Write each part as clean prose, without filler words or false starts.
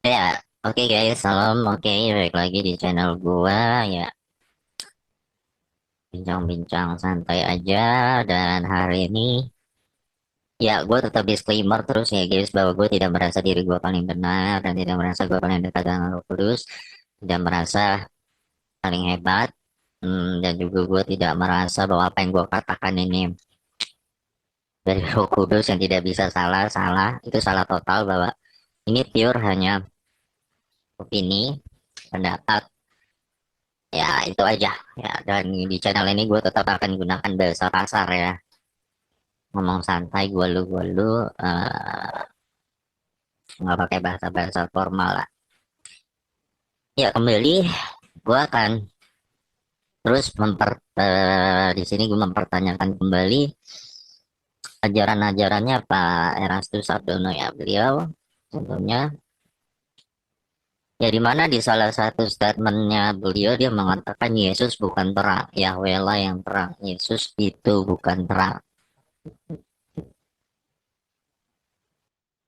Ya, oke guys, salam. Oke, balik lagi di channel gua ya, bincang-bincang santai aja. Dan hari ini ya gue tetap disclaimer terus ya guys, bahwa gue tidak merasa diri gue paling benar dan tidak merasa gue paling dekat dengan Roh Kudus, tidak merasa paling hebat. Dan juga gue tidak merasa bahwa apa yang gue katakan ini dari Roh Kudus yang tidak bisa salah. Salah itu salah total, bahwa ini pure hanya opini, pendapat. Ya itu aja ya. Dan di channel ini gue tetap akan gunakan bahasa kasar ya, ngomong santai, gue lu, nggak pakai bahasa-bahasa formal lah. Ya, kembali gue akan terus di sini gue mempertanyakan kembali ajaran-ajarannya Pak Erastus Sardono ya. Beliau sebelumnya ya, di mana di salah satu statementnya beliau dia mengatakan Yesus bukan terang, Yahweh lah yang terang, Yesus itu bukan terang.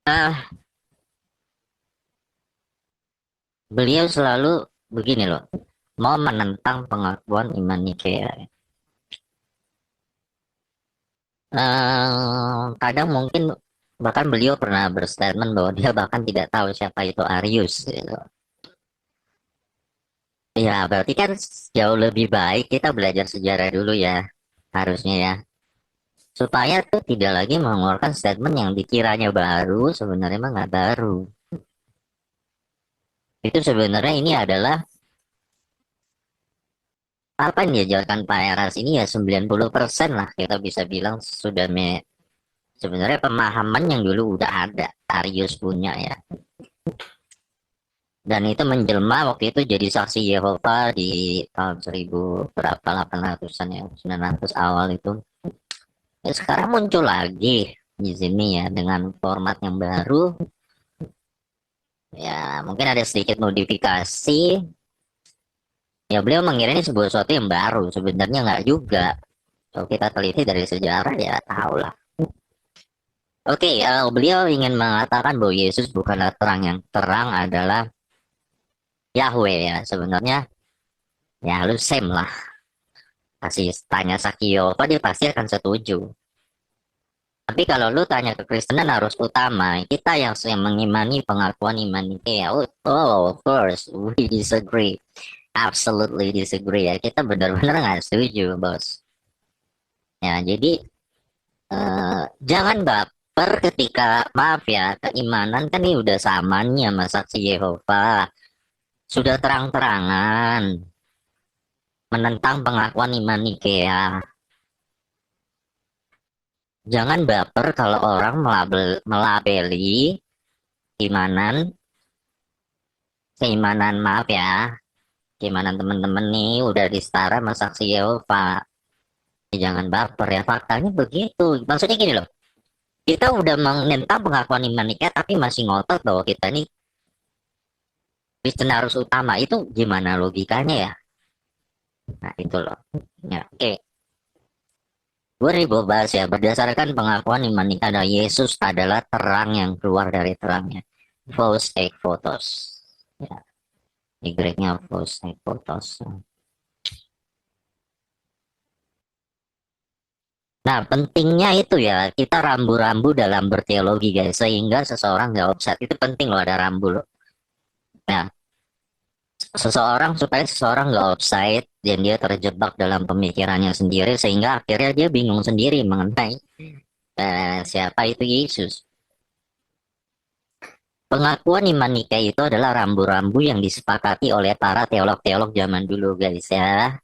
Nah, beliau selalu begini loh, mau menentang pengakuan iman Nikea. Kadang mungkin bahkan beliau pernah berstatement bahwa dia bahkan tidak tahu siapa itu Arius gitu. Ya berarti kan jauh lebih baik kita belajar sejarah dulu ya, harusnya ya, supaya tuh tidak lagi mengeluarkan statement yang dikiranya baru, sebenarnya mah nggak baru. Itu sebenarnya ini adalah apa yang diajarkan Pak Eras ini ya, 90% lah kita bisa bilang sudah sebenarnya pemahaman yang dulu udah ada, Arius punya ya. Dan itu menjelma waktu itu jadi saksi Yehova di tahun 1000 berapa, 800-an ya, 900 awal itu. Ya, sekarang muncul lagi di sini ya dengan format yang baru. Ya mungkin ada sedikit modifikasi. Ya beliau mengira ini sebuah sesuatu yang baru, sebenarnya nggak juga. Kalau kita teliti dari sejarah ya tahu lah. Oke, beliau ingin mengatakan bahwa Yesus bukanlah terang, yang terang adalah Yahweh ya. Sebenarnya ya lu same lah. Kasih tanya Sakio apa dia pasti akan setuju. Tapi kalau lu tanya ke Kristenan harus utama, kita yang mengimani pengakuan iman itu ya, of course we disagree, absolutely disagree ya. Kita benar-benar nggak setuju bos. Ya jadi jangan baper ketika, maaf ya, keimanan kan ini udah samanya sama saksi Yehova, sudah terang-terangan menentang pengakuan iman Nikea. Jangan baper kalau orang melabeli keimanan, maaf ya, keimanan teman-teman nih udah disetara sama saksi Yehova. Ya, jangan baper ya, faktanya begitu. Maksudnya gini loh, kita udah menentang pengakuan iman Nikea tapi masih ngotot bahwa kita nih Kristen harus utama. Itu gimana logikanya ya? Nah itu loh. Ya, oke. Gue ribu bahas ya, berdasarkan pengakuan iman Nikea ada Yesus adalah terang yang keluar dari terangnya. False egg photos. Ya, Y-nya false egg photos. Nah, pentingnya itu ya, kita rambu-rambu dalam berteologi guys, sehingga seseorang nggak offside. Itu penting loh, ada rambu loh. Nah, supaya seseorang nggak offside dan dia terjebak dalam pemikirannya sendiri, sehingga akhirnya dia bingung sendiri mengenai siapa itu Yesus. Pengakuan iman Nikea itu adalah rambu-rambu yang disepakati oleh para teolog-teolog zaman dulu guys ya,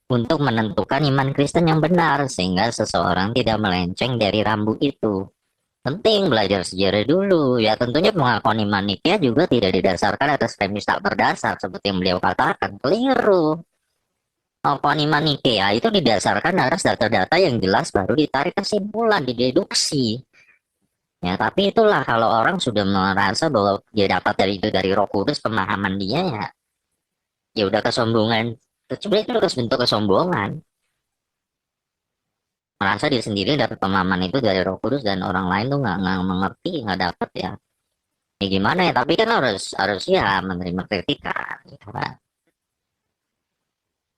untuk menentukan iman Kristen yang benar, sehingga seseorang tidak melenceng dari rambu itu. Penting belajar sejarah dulu. Ya tentunya pengakuan iman Nikea juga tidak didasarkan atas premis tak berdasar seperti yang beliau katakan. Keliru. Pengakuan iman Nikea itu didasarkan atas data-data yang jelas, baru ditarik kesimpulan, dideduksi. Ya, tapi itulah kalau orang sudah merasa bahwa dia dapat dari itu, dari Roh Kudus, pemahaman dia ya, ya udah kesombongan. Sebenarnya itu udah bentuk kesombongan. Merasa diri sendiri dapat pemahaman itu dari Roh Kudus dan orang lain tuh nggak mengerti, nggak dapat ya. Ya gimana ya, tapi kan harus ya menerima kritikan gitu kan.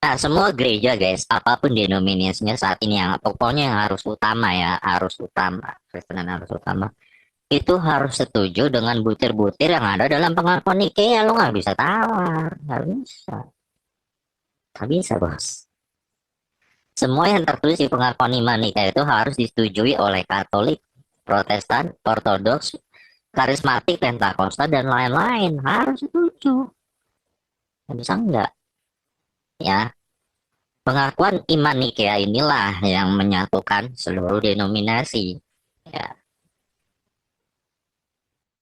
Nah, semua gereja guys, apapun denominasinya saat ini yang pokoknya yang harus utama ya, harus utama, Kristenan harus utama, itu harus setuju dengan butir-butir yang ada dalam pengakuan Nikea. Lo nggak bisa tawar, nggak bisa bos. Semua yang tertulis di pengakuan iman Nikea itu harus disetujui oleh Katolik, Protestan, Ortodoks, Karismatik, Pentakosta dan lain-lain, harus setuju. Nggak bisa enggak ya. Pengakuan iman Nikea inilah yang menyatukan seluruh denominasi. Ya,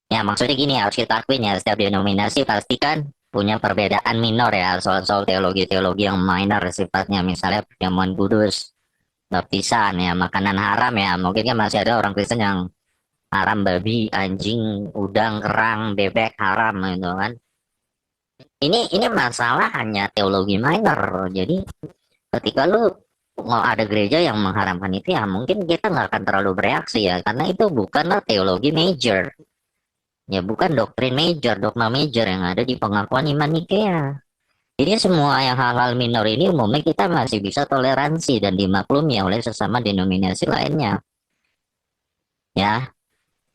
ya maksudnya gini, harus kita akuin ya, setiap denominasi pasti kan punya perbedaan minor ya, soal-soal teologi-teologi yang minor sifatnya, misalnya perjamuan kudus, baptisan ya, makanan haram ya, mungkin kan masih ada orang Kristen yang haram babi, anjing, udang, kerang, bebek haram gitu kan. Ini masalah hanya teologi minor, jadi ketika lu mau ada gereja yang mengharamkan itu ya mungkin kita nggak akan terlalu bereaksi ya karena itu bukanlah teologi major ya, bukan doktrin major, dogma major yang ada di pengakuan iman Nikea. Jadi semua yang hal-hal minor ini umumnya kita masih bisa toleransi dan dimaklumi oleh sesama denominasi lainnya ya.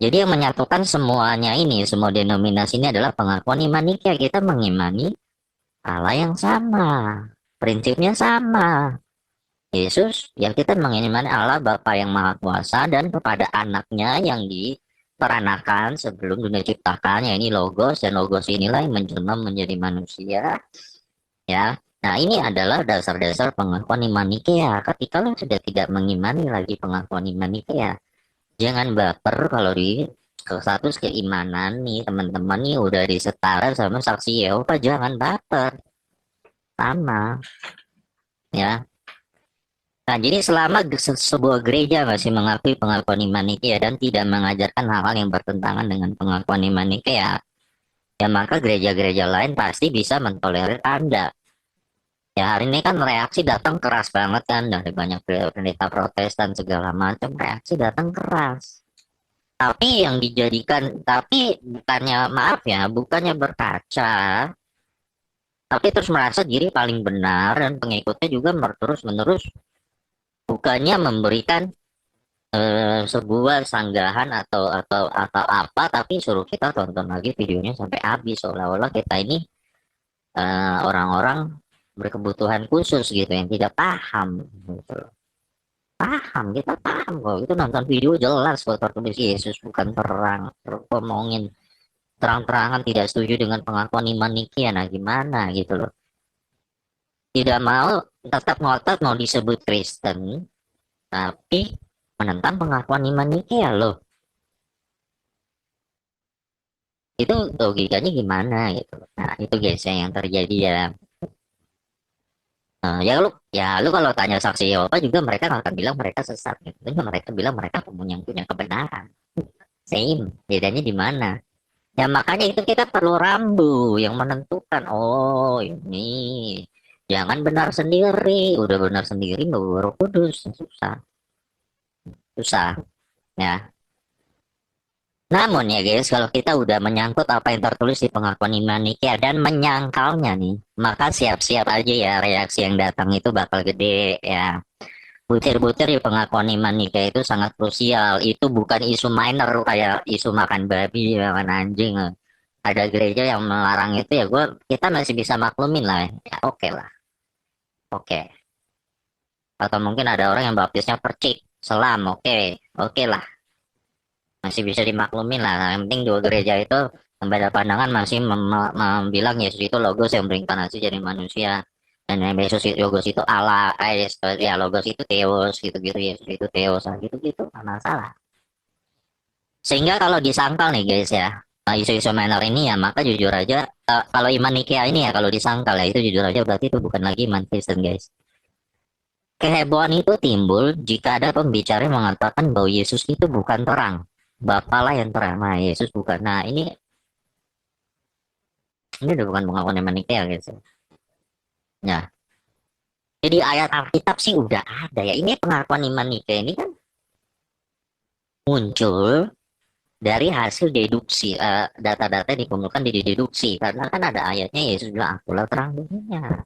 Jadi yang menyatukan semuanya ini, semua denominasi ini adalah pengakuan iman Nikea. Kita mengimani Allah yang sama, prinsipnya sama. Yesus yang kita mengimani Allah Bapa yang Maha Kuasa dan kepada anaknya yang diperanakan sebelum dunia diciptakan, ya ini Logos, dan Logos inilah yang menjelma menjadi manusia ya. Nah ini adalah dasar-dasar pengakuan iman Nikea. Ketika lo sudah tidak mengimani lagi pengakuan iman Nikea, jangan baper kalau di ke status keimanan nih teman-teman nih udah disetara sama saksi Yehova, jangan baper sama ya. Nah, jadi selama sebuah gereja masih mengakui pengakuan iman Nikea dan tidak mengajarkan hal-hal yang bertentangan dengan pengakuan iman Nikea, ya maka gereja-gereja lain pasti bisa mentolerir Anda. Ya hari ini kan reaksi datang keras banget kan dari banyak pendeta Protestan segala macam, reaksi datang keras. Tapi yang dijadikan, tapi bukannya maaf ya, bukannya berkaca, tapi terus merasa diri paling benar dan pengikutnya juga terus-menerus bukannya memberikan sebuah sanggahan atau apa, tapi suruh kita tonton lagi videonya sampai habis seolah-olah kita ini orang-orang berkebutuhan khusus gitu yang tidak paham gitu. Paham, kita paham kok, itu nonton video jelas kok tertulis Yesus bukan terang, terus ngomongin terang-terangan tidak setuju dengan pengakuan iman Nikea. Nah gimana gitu loh, tidak mau, tetap ngotot mau disebut Kristen tapi menentang pengakuan iman Nikea loh. Itu logikanya gimana gitu. Nah itu guys yang terjadi ya. Ya lu kalau tanya saksi Yehova juga mereka nggak akan bilang mereka sesat gitu. Tapi mereka bilang mereka punya kebenaran. Same, bedanya di mana? Ya makanya itu kita perlu rambu yang menentukan. Oh ini jangan benar sendiri, udah benar sendiri bawa Roh Kudus, susah, susah ya. Namun ya guys, kalau kita udah menyangkut apa yang tertulis di pengakuan iman Nikea dan menyangkalnya nih, maka siap-siap aja ya reaksi yang datang itu bakal gede ya. Butir-butir di pengakuan iman Nikea itu sangat krusial. Itu bukan isu minor kayak isu makan babi, makan anjing. Ada gereja yang melarang itu ya kita masih bisa maklumin lah. Ya oke lah, oke. Atau mungkin ada orang yang baptisnya percik, selam, oke lah, masih bisa dimaklumin lah. Nah, yang penting dua gereja itu berbeda pandangan masih bilang Yesus itu Logos yang berinkarnasi jadi manusia dan yang Yesus itu Logos itu Allah, ya Logos itu Theos gitu-gitu, Yesus itu Theos gitu-gitu, nggak masalah. Sehingga kalau disangkal nih guys ya, isu-isu minor ini ya maka jujur aja kalau iman Nikea ini ya kalau disangkal ya itu jujur aja berarti itu bukan lagi iman Kristen guys. Kehebohan itu timbul jika ada pembicara yang mengatakan bahwa Yesus itu bukan terang. Bapalah yang terang. Nah, Yesus bukan. Nah, ini udah bukan pengakuan iman Nikea guys. Ya. Jadi ayat Alkitab sih udah ada ya. Ini pengakuan iman Nikea ini kan muncul dari hasil deduksi, data-data dikumpulkan di deduksi, karena kan ada ayatnya Yesus bilang akulah terang dunia.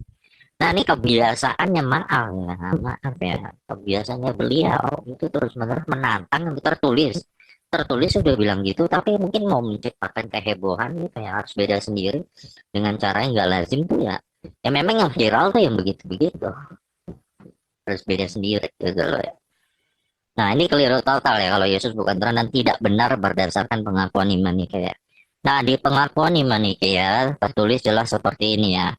Nah ini kebiasaannya, maaf ya, maaf ya, kebiasaannya beliau itu terus menerus menantang yang tertulis sudah bilang gitu, tapi mungkin mau menciptakan kehebohan gitu ya, harus beda sendiri dengan cara yang nggak lazim tuh ya. Ya memang yang viral tuh yang begitu-begitu, harus beda sendiri gitu loh ya. Nah ini keliru total ya kalau Yesus bukan Tuhan dan tidak benar berdasarkan pengakuan iman Nikea. Nah di pengakuan iman Nikea tertulis jelas seperti ini ya.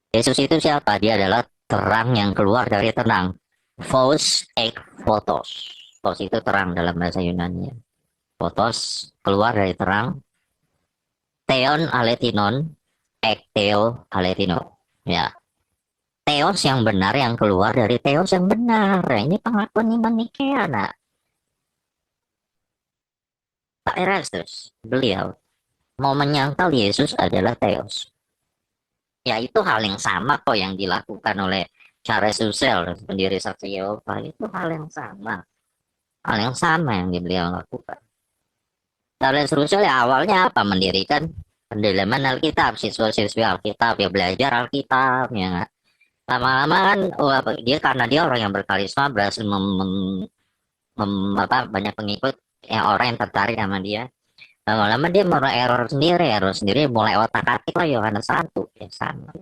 Yesus itu siapa? Dia adalah terang yang keluar dari tenang. Phos ek photos. Phos itu terang dalam bahasa Yunani. Photos keluar dari terang. Theon aletinon, ek theo aletino. Ya, Theos yang benar yang keluar dari Theos yang benar. Ini pengakuan iman Nikea. Nah, Pak Erastus, beliau mau menyangkal Yesus adalah Theos. Ya itu hal yang sama kok yang dilakukan oleh Charles Russell, pendiri Saksi Yehova. Itu hal yang sama. Hal yang sama yang beliau lakukan. Charles Russell ya awalnya apa? Mendirikan pendalaman Alkitab, siswa-siswi Alkitab, ya belajar Alkitab, ya nggak? Lama-lama kan, dia karena dia orang yang berkarisma, berhasil banyak pengikut, yang orang yang tertarik sama dia. Lama-lama dia mulai error sendiri mulai otak-atik lah Yohanes 1 ya sama.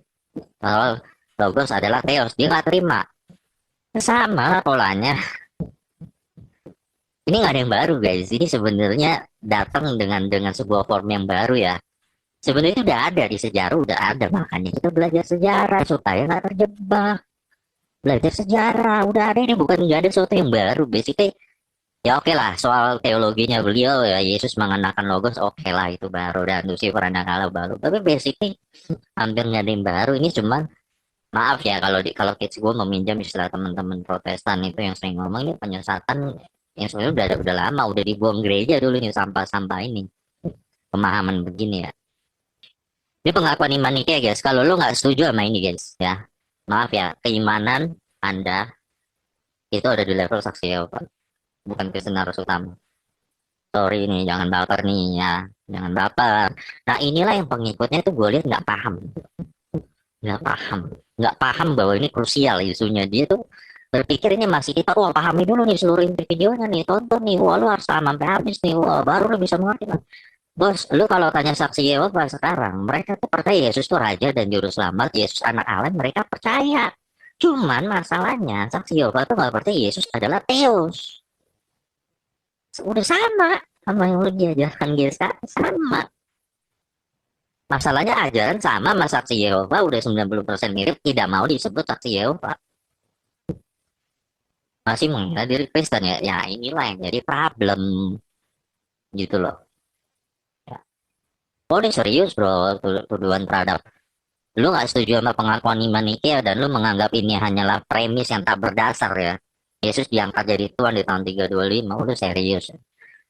Kalau Logos adalah Theos, dia nggak terima. Sama polanya. Ini nggak ada yang baru guys. Ini sebenarnya datang dengan sebuah form yang baru ya. Sebenarnya itu udah ada di sejarah, udah ada, makanya kita belajar sejarah supaya nggak terjebak. Belajar sejarah udah ada, ini bukan nggak ada sesuatu yang baru. Basically ya oke lah, soal teologinya beliau ya Yesus mengenakan logos, oke lah itu baru, dan Lucifer anak Allah baru. Tapi basically hampir nggak ada yang baru. Ini cuman maaf ya kalau kids gue meminjam istilah teman-teman Protestan itu yang sering ngomong ini penyesatan yang sebenarnya udah lama, udah dibuang gereja dulu nih sampah-sampah ini, pemahaman begini ya. Ini pengakuan iman nih guys. Kalau lu nggak setuju sama ini guys ya, maaf ya, keimanan Anda itu ada di level saksi Yehova, bukan Kristen harus utama. Sorry nih, jangan baper nih ya, jangan baper. Nah inilah yang pengikutnya itu gue lihat nggak paham bahwa ini krusial isunya. Dia tuh berpikir ini masih kita, wah pahami dulu nih seluruh inti videonya nih, tonton nih, wah lu harus sama sampai habis nih, wah baru lu bisa mengerti. Bos, lu kalau tanya saksi Yehova sekarang, mereka tuh percaya Yesus tuh Raja dan Juru Selamat, Yesus anak Allah, mereka percaya. Cuman masalahnya, saksi Yehova tuh nggak percaya Yesus adalah Theos. Udah sama yang lu diajarkan GSK, sama. Masalahnya ajaran sama sama saksi Yehova, udah 90% mirip, tidak mau disebut saksi Yehova. Masih mengira diri Kristen ya, ya inilah yang jadi problem, gitu loh. Ya. Oh ini serius bro, tuduhan terhadap lu nggak setuju sama pengakuan iman Nikea dan lu menganggap ini hanyalah premis yang tak berdasar ya. Yesus diangkat jadi Tuhan di tahun 325, udah serius.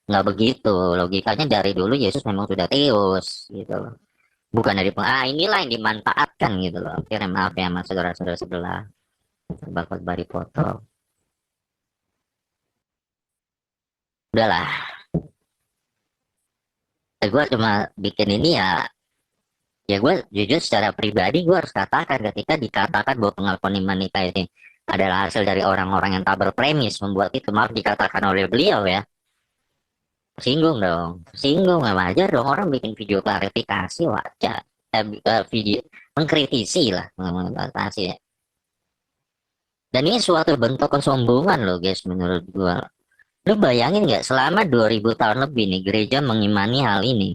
Nggak begitu, logikanya dari dulu Yesus memang sudah Theos gitu loh. Bukan dari inilah yang dimanfaatkan gitu loh. Akhirnya maaf ya mas saudara-saudara sebelah, bakal bari foto. Udahlah, gue cuma bikin ini ya gue jujur secara pribadi gue harus katakan ketika dikatakan bahwa pengakuan iman nikah ini adalah hasil dari orang-orang yang tak berpremis membuat itu, maaf dikatakan oleh beliau ya, singgung ya, wajar dong orang bikin video klarifikasi, wajar. Video mengkritisi lah, mengkritisi ya. Dan ini suatu bentuk kesombongan loh guys menurut gue. Lu bayangin nggak selama 2000 tahun lebih nih gereja mengimani hal ini.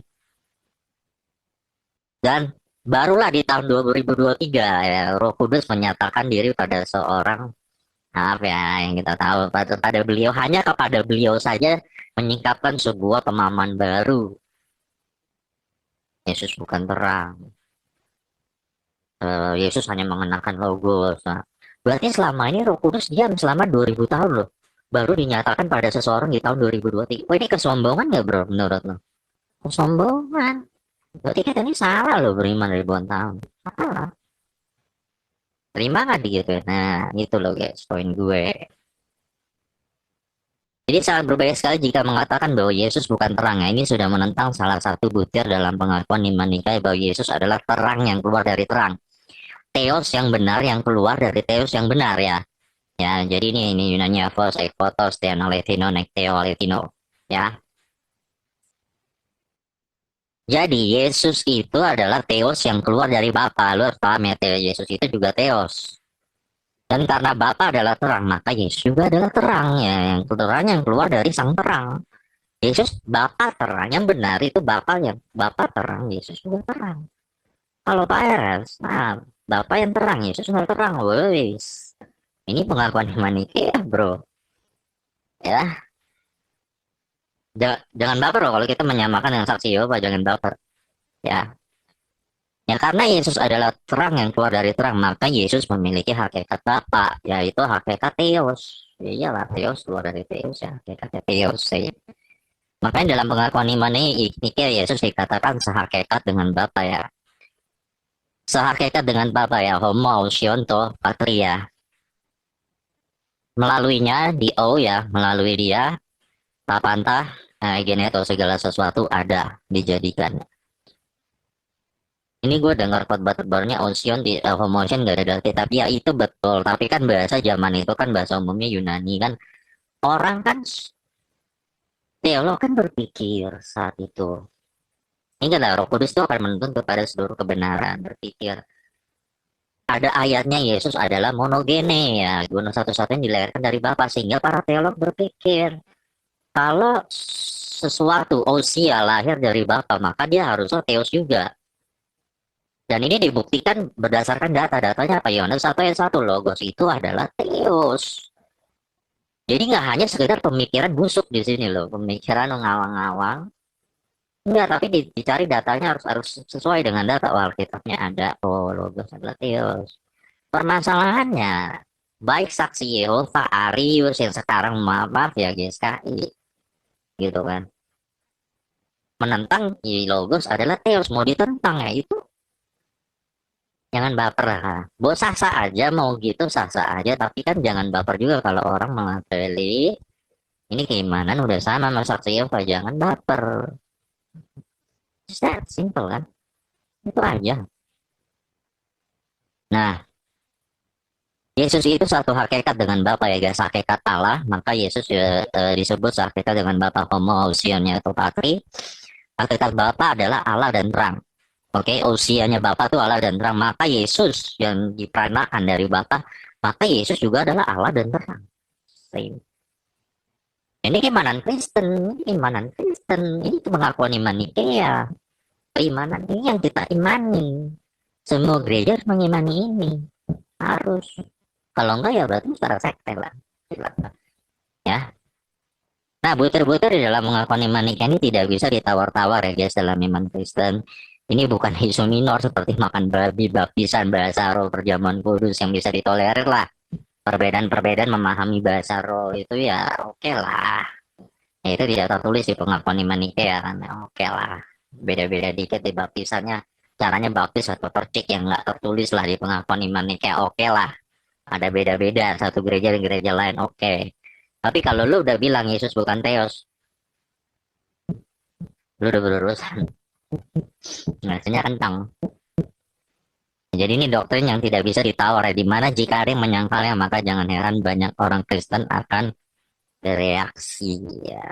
Dan barulah di tahun 2023 ya Roh Kudus menyatakan diri pada seorang, maaf ya yang kita tahu pada beliau, hanya kepada beliau saja menyingkapkan sebuah pemahaman baru. Yesus bukan terang. Yesus hanya mengenakan logos. Nah, berarti selama ini Roh Kudus diam selama 2000 tahun loh. Baru dinyatakan pada seseorang di tahun 2023. Wah ini kesombongan nggak bro menurut lo? Kesombongan. Berarti kita ini salah loh beriman ribuan tahun. Salah. Terima nggak gitu? Nah itu loh guys poin gue. Jadi sangat berbahaya sekali jika mengatakan bahwa Yesus bukan terang. Ya, ini sudah menentang salah satu butir dalam pengakuan iman Nikaya bahwa Yesus adalah terang yang keluar dari terang. Theos yang benar yang keluar dari Theos yang benar ya. Ya, jadi ini Yunani Avos, Ekotos, Theanoletino, Nekteo, Aletino. Ya, jadi Yesus itu adalah Theos yang keluar dari Bapa. Lu harus paham ya, Yesus itu juga Theos. Dan karena Bapa adalah terang, maka Yesus juga adalah terang ya, yang terang yang keluar dari Sang Terang. Yesus Bapa terang yang benar itu Bapa yang Bapa terang, Yesus juga terang. Kalau Pak Eres, nah Bapa yang terang, Yesus nggak terang, wes. Ini pengakuan Manichaea ya, bro. Ya, jangan baper loh kalau kita menyamakan dengan saksi Yehova, jangan baper. Ya, ya karena Yesus adalah terang yang keluar dari terang, maka Yesus memiliki hakikat Bapa, yaitu hakikat Theos. Ya iyalah, Theos keluar dari Theos ya, hakikatnya Theos ya. Makanya dalam pengakuan iman ini Yesus dikatakan sehakikat dengan Bapa ya. Sehakikat dengan Bapa ya, homo sionto patria. Melaluinya di O ya, melalui dia tapantah geneto segala sesuatu ada dijadikan. Ini gue dengar khotbah terbarunya Ocean di Homotion gak ada arti, tapi ya itu betul. Tapi kan bahasa zaman itu kan bahasa umumnya Yunani kan. Orang kan teolog kan berpikir saat itu. Ingat lah, Roh Kudus itu akan menuntun kepada seluruh kebenaran. Berpikir ada ayatnya Yesus adalah monogene ya, gunung satu-satunya dilahirkan dari Bapa, sehingga para teolog berpikir kalau sesuatu Osia lahir dari Bapa maka dia harusnya Theos juga. Dan ini dibuktikan berdasarkan data-datanya apa, Yohanes 1 ayat 1, Logos itu adalah Theos. Jadi nggak hanya sekedar pemikiran busuk di sini loh, pemikiran ngawang-ngawang. Enggak, tapi dicari datanya harus sesuai dengan data. Oh, Alkitabnya ada, oh Logos adalah Theos. Permasalahannya, baik saksi Yehova, Arius yang sekarang maaf ya GSKI, gitu kan. Menentang Logos adalah Theos, mau ditentang ya itu jangan baper lah. Bos sah-sah aja mau gitu sah-sah aja, tapi kan jangan baper juga kalau orang mengapeli ini keimanan udah sama sama saksi Yehova, jangan baper. Just that simple kan, itu aja. Nah, Yesus itu satu hakikat dengan Bapa ya guys, hakikat Allah, maka Yesus disebut hakikat dengan Bapa, homoousionnya atau patri. Hakikat Bapa adalah Allah dan terang. Oke, usianya Bapa itu Allah dan terang, maka Yesus yang diperanakan dari Bapa, maka Yesus juga adalah Allah dan terang. Same. Ini keimanan Kristen, ini pengakuan iman Nikea. Keimanan ini yang kita imani. Semua gereja harus mengimani ini, harus. Kalau enggak ya berarti secara sekte lah. Ya. Nah, butir-butir di dalam pengakuan iman Nikea ini tidak bisa ditawar-tawar ya guys dalam iman Kristen. Ini bukan isu minor seperti makan babi, baptisan, bahasa roh, perjamuan kudus yang bisa ditolerir lah. Perbedaan-perbedaan memahami bahasa roh itu ya oke lah. Ya, itu tidak tertulis di pengakuan iman Nikea kan. Oke lah. Beda-beda dikit di baptisannya. Caranya baptis atau percik yang nggak tertulis lah di pengakuan iman Nikea. Oke lah. Ada beda-beda satu gereja dan gereja lain. Oke. Tapi kalau lu udah bilang Yesus bukan Theos, lu udah berurusan. Nasinya kentang. Jadi ini doktrin yang tidak bisa ditawar ya. Dimana jika ada yang menyangkalnya maka jangan heran banyak orang Kristen akan bereaksi ya.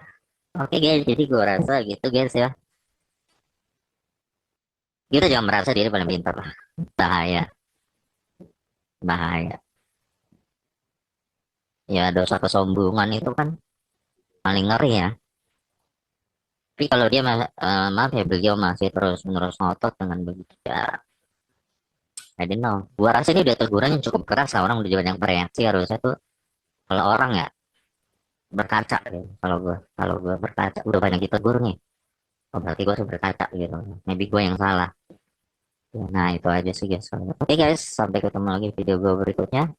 Oke guys, jadi gue rasa gitu guys ya. Kita jangan merasa diri paling pintar lah. Bahaya, bahaya. Ya dosa kesombongan itu kan paling ngeri ya. Tapi kalau dia maaf ya beliau masih terus menerus ngotot dengan begitu ya. I don't know. Gua rasa ini udah teguran yang cukup keras lah, orang udah banyak bereaksi harusnya tuh kalau orang ya berkaca gitu. Kalau gua berkaca udah banyak ditegur nih. Oh, berarti gua harus berkaca gitu. Maybe gua yang salah. Nah itu aja sih guys. Oke guys, sampai ketemu lagi video gua berikutnya.